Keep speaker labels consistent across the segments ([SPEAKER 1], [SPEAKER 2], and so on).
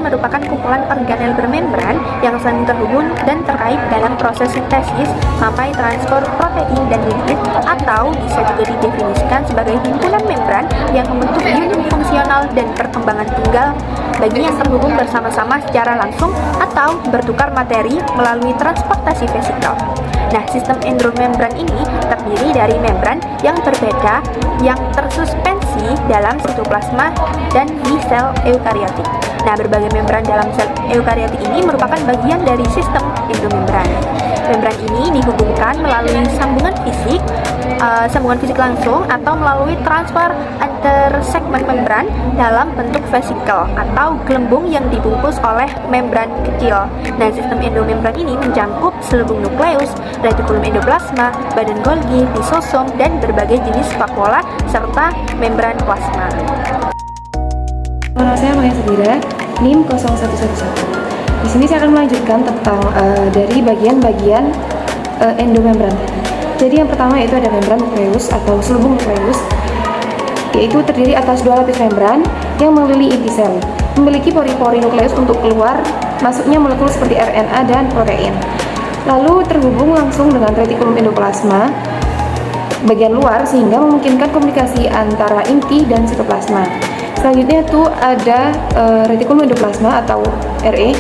[SPEAKER 1] merupakan kumpulan organel bermembran yang saling terhubung dan terkait dalam proses sintesis sampai transport protein dan lipid, atau bisa juga didefinisikan sebagai himpunan membran yang membentuk unit fungsional dan perkembangan tunggal bagi yang terhubung bersama-sama secara langsung atau bertukar materi melalui transportasi vesikal. Nah, sistem endomembran ini terdiri dari membran yang berbeda yang tersuspensi dalam sitoplasma dan di sel eukariotik. Nah, berbagai membran dalam sel eukariotik ini merupakan bagian dari sistem endomembran. Membran ini dihubungkan melalui sambungan fisik langsung atau melalui transfer antar segmen membran dalam bentuk vesikel atau gelembung yang dibungkus oleh membran kecil. Nah, sistem endomembran ini mencakup selubung nukleus, retikulum endoplasma, badan Golgi, lisosom, dan berbagai jenis vakuola serta membran plasma.
[SPEAKER 2] Nama saya Maya Sadira, NIM 0111. Di sini saya akan melanjutkan tentang dari bagian-bagian endomembran. Jadi yang pertama itu ada membran nukleus atau selubung nukleus, yaitu terdiri atas dua lapis membran yang mengelilingi inti sel, memiliki pori-pori nukleus untuk keluar masuknya molekul seperti RNA dan protein. Lalu terhubung langsung dengan retikulum endoplasma bagian luar sehingga memungkinkan komunikasi antara inti dan sitoplasma. Selanjutnya itu ada retikulum endoplasma atau RE,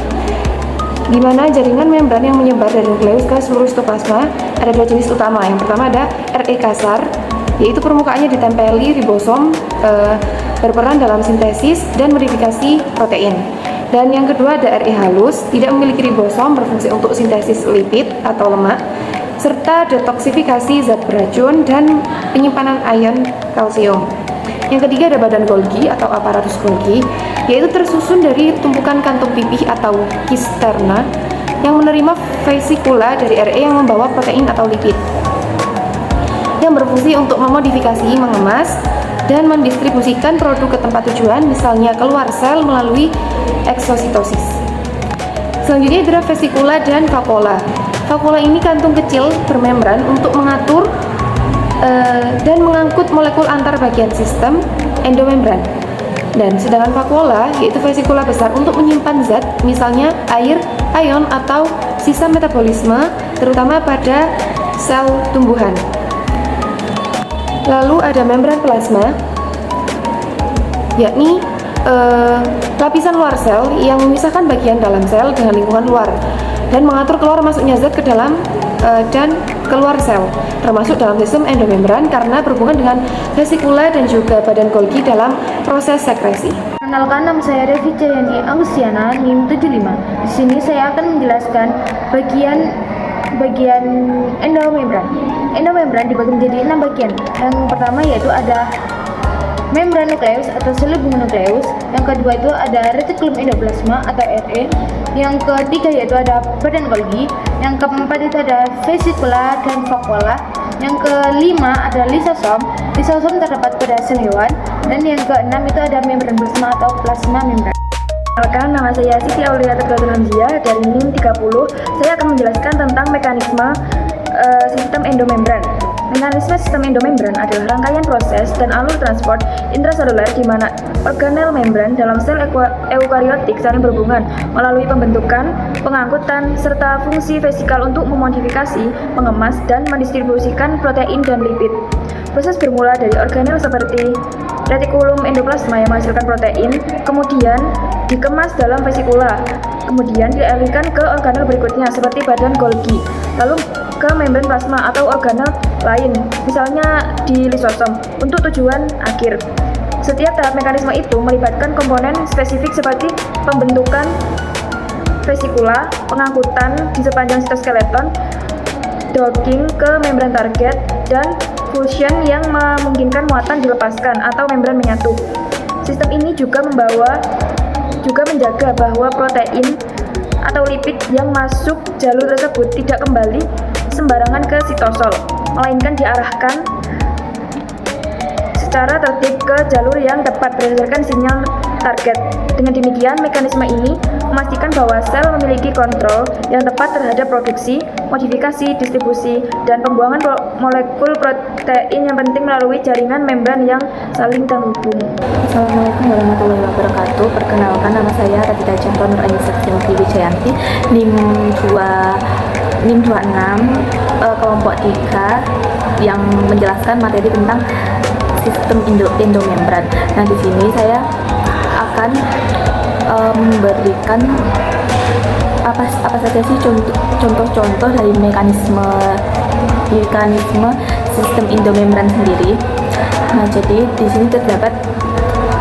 [SPEAKER 2] di mana jaringan membran yang menyebar dari nukleus ke seluruh sitoplasma. Ada dua jenis utama. Yang pertama ada RE kasar, yaitu permukaannya ditempeli ribosom, berperan dalam sintesis dan modifikasi protein. Dan yang kedua ada RE halus, tidak memiliki ribosom, berfungsi untuk sintesis lipid atau lemak, serta detoksifikasi zat beracun dan penyimpanan ion kalsium. Yang ketiga ada badan Golgi atau aparatus Golgi, yaitu tersusun dari tumpukan kantung pipih atau kisterna yang menerima vesikula dari RE yang membawa protein atau lipid, yang berfungsi untuk memodifikasi, mengemas, dan mendistribusikan produk ke tempat tujuan, misalnya keluar sel melalui eksositosis. Selanjutnya ada vesikula dan vakuola. Vakuola ini kantung kecil bermembran untuk mengatur dan mengangkut molekul antar bagian sistem endomembran. Dan sedangkan vakuola yaitu vesikula besar untuk menyimpan zat, misalnya air, ion, atau sisa metabolisme, terutama pada sel tumbuhan. Lalu ada membran plasma, yakni lapisan luar sel yang memisahkan bagian dalam sel dengan lingkungan luar dan mengatur keluar masuknya zat ke dalam dan keluar sel, termasuk dalam sistem endomembran karena berhubungan dengan vesikula dan juga badan Golgi dalam proses sekresi.
[SPEAKER 3] Perkenalkan, nama saya Devi Cahyani Agustiana, NIM 75. Di sini saya akan menjelaskan bagian endomembran. Endomembran dibagi menjadi 6 bagian. Yang pertama yaitu ada membran nukleus atau selubung nukleus. Yang kedua itu ada retikulum endoplasma atau RE. Yang ketiga yaitu ada badan Golgi. Yang keempat itu ada vesikula dan vakuola. Yang kelima ada lisosom. Lisosom terdapat pada sel hewan. Dan yang keenam itu ada membran plasma atau plasma membran.
[SPEAKER 4] Perkenalkan, nama saya Siti Aulia Tegatul Hamziah dari NIM 30. Saya akan menjelaskan tentang mekanisme sistem endomembran. Mekanisme sistem endomembran adalah rangkaian proses dan alur transport intraseluler di mana organel membran dalam sel eukariotik saling berhubungan melalui pembentukan, pengangkutan, serta fungsi vesikal untuk memodifikasi, mengemas, dan mendistribusikan protein dan lipid. Proses bermula dari organel seperti retikulum endoplasma yang menghasilkan protein, kemudian dikemas dalam vesikula, kemudian dialihkan ke organel berikutnya seperti badan Golgi, lalu ke membran plasma atau organel lain, misalnya di lisosom, untuk tujuan akhir. Setiap tahap mekanisme itu melibatkan komponen spesifik seperti pembentukan vesikula, pengangkutan di sepanjang sitoskeleton, docking ke membran target, dan fusion yang memungkinkan muatan dilepaskan atau membran menyatu. Sistem ini juga menjaga bahwa protein atau lipid yang masuk jalur tersebut tidak kembali sembarangan ke sitosol, melainkan diarahkan secara tertib ke jalur yang tepat berdasarkan sinyal target. Dengan demikian, mekanisme ini memastikan bahwa sel memiliki kontrol yang tepat terhadap produksi, modifikasi, distribusi, dan pembuangan molekul protein yang penting melalui jaringan membran yang saling terhubung.
[SPEAKER 1] Assalamualaikum warahmatullahi wabarakatuh. Perkenalkan, nama saya Radita Chandra Nur Ainisa Wijayanti, NIM 26 kelompok 3 yang menjelaskan materi tentang sistem endomembran. Nah, di sini saya akan memberikan apa saja sih contoh-contoh dari mekanisme sistem endomembran sendiri. Nah, jadi di sini terdapat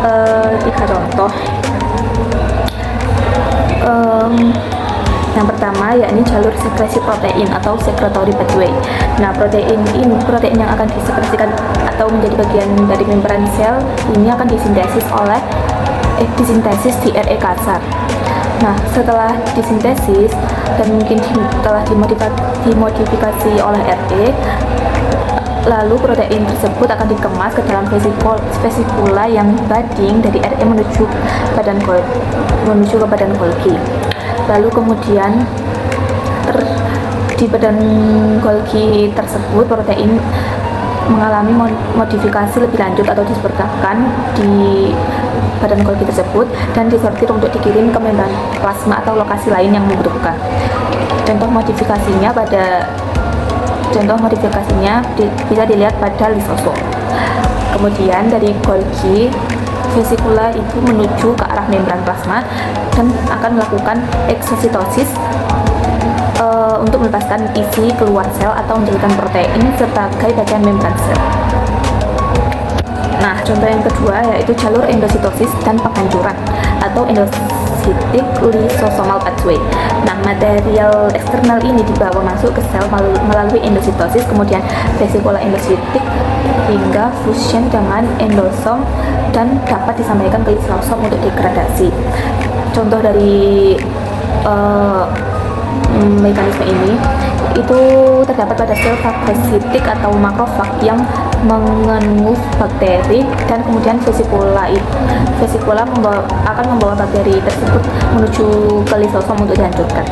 [SPEAKER 1] 3 contoh. Yang pertama yakni jalur sekresi protein atau secretory pathway. Nah, protein yang akan disekresikan atau menjadi bagian dari membran sel ini akan disintesis di RE kasar. Nah, setelah disintesis dan mungkin telah dimodifikasi oleh RE, lalu protein tersebut akan dikemas ke dalam vesikula yang budding dari RE menuju ke badan Golgi. Lalu kemudian di badan Golgi tersebut protein mengalami modifikasi lebih lanjut atau disebarkan di badan Golgi tersebut dan disortir untuk dikirim ke membran plasma atau lokasi lain yang membutuhkan. Contoh modifikasinya bisa dilihat pada lisosom. Kemudian dari Golgi, vesikula itu menuju ke arah membran plasma dan akan melakukan eksositosis untuk melepaskan isi keluar sel atau menjadikan protein sebagai bagian membran sel. Nah, contoh yang kedua yaitu jalur endositosis dan penghancuran atau endocytic lysosomal pathway. Nah, material eksternal ini dibawa masuk ke sel melalui endositosis, kemudian vesikula endositik hingga fusion dengan endosom dan dapat disampaikan ke lisosom untuk degradasi. Contoh dari mekanisme ini itu terdapat pada sel fagositik atau makrofag yang mengandung bakteri, dan kemudian vesikula akan membawa bakteri tersebut menuju ke lisosom untuk dihancurkan.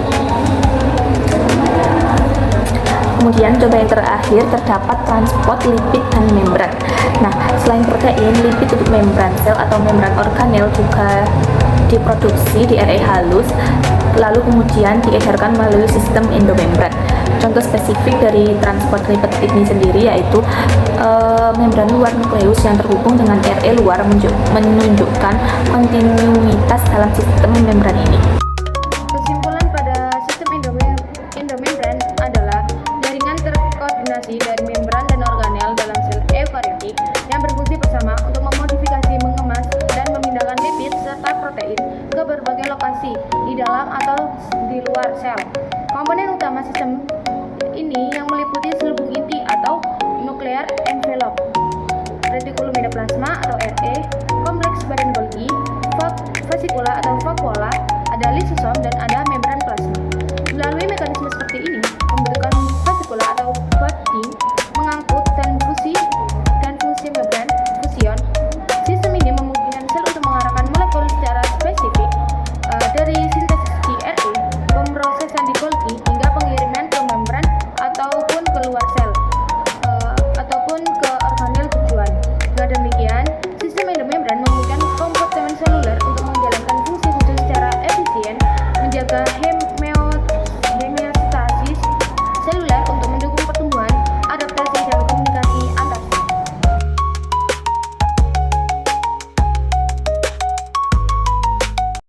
[SPEAKER 1] Kemudian contoh yang terakhir terdapat transport lipid dan membran. Nah, selain protein, lipid untuk membran sel atau membran organel juga diproduksi di RE halus, lalu kemudian diedarkan melalui sistem endomembran. Contoh spesifik dari transport lipid ini sendiri yaitu membran luar nukleus yang terhubung dengan RE luar menunjukkan kontinuitas dalam sistem membran ini.
[SPEAKER 3] Kesimpulan pada sistem endomembran adalah jaringan terkoordinasi dari membran dan organel dalam sel eukariotik yang berfungsi bersama untuk memodifikasi, mengemas, dan memindahkan lipid serta protein ke berbagai lokasi di dalam atau di luar sel. Komponen utama sistem ini yang meliputi selubung inti atau nuclear envelope, retikulum endoplasma atau RE, kompleks badan Golgi, vesikula atau vakuola, ada lisosom, dan ada membran plasma. Melalui mekanisme seperti ini, membutuhkan vesikula atau budding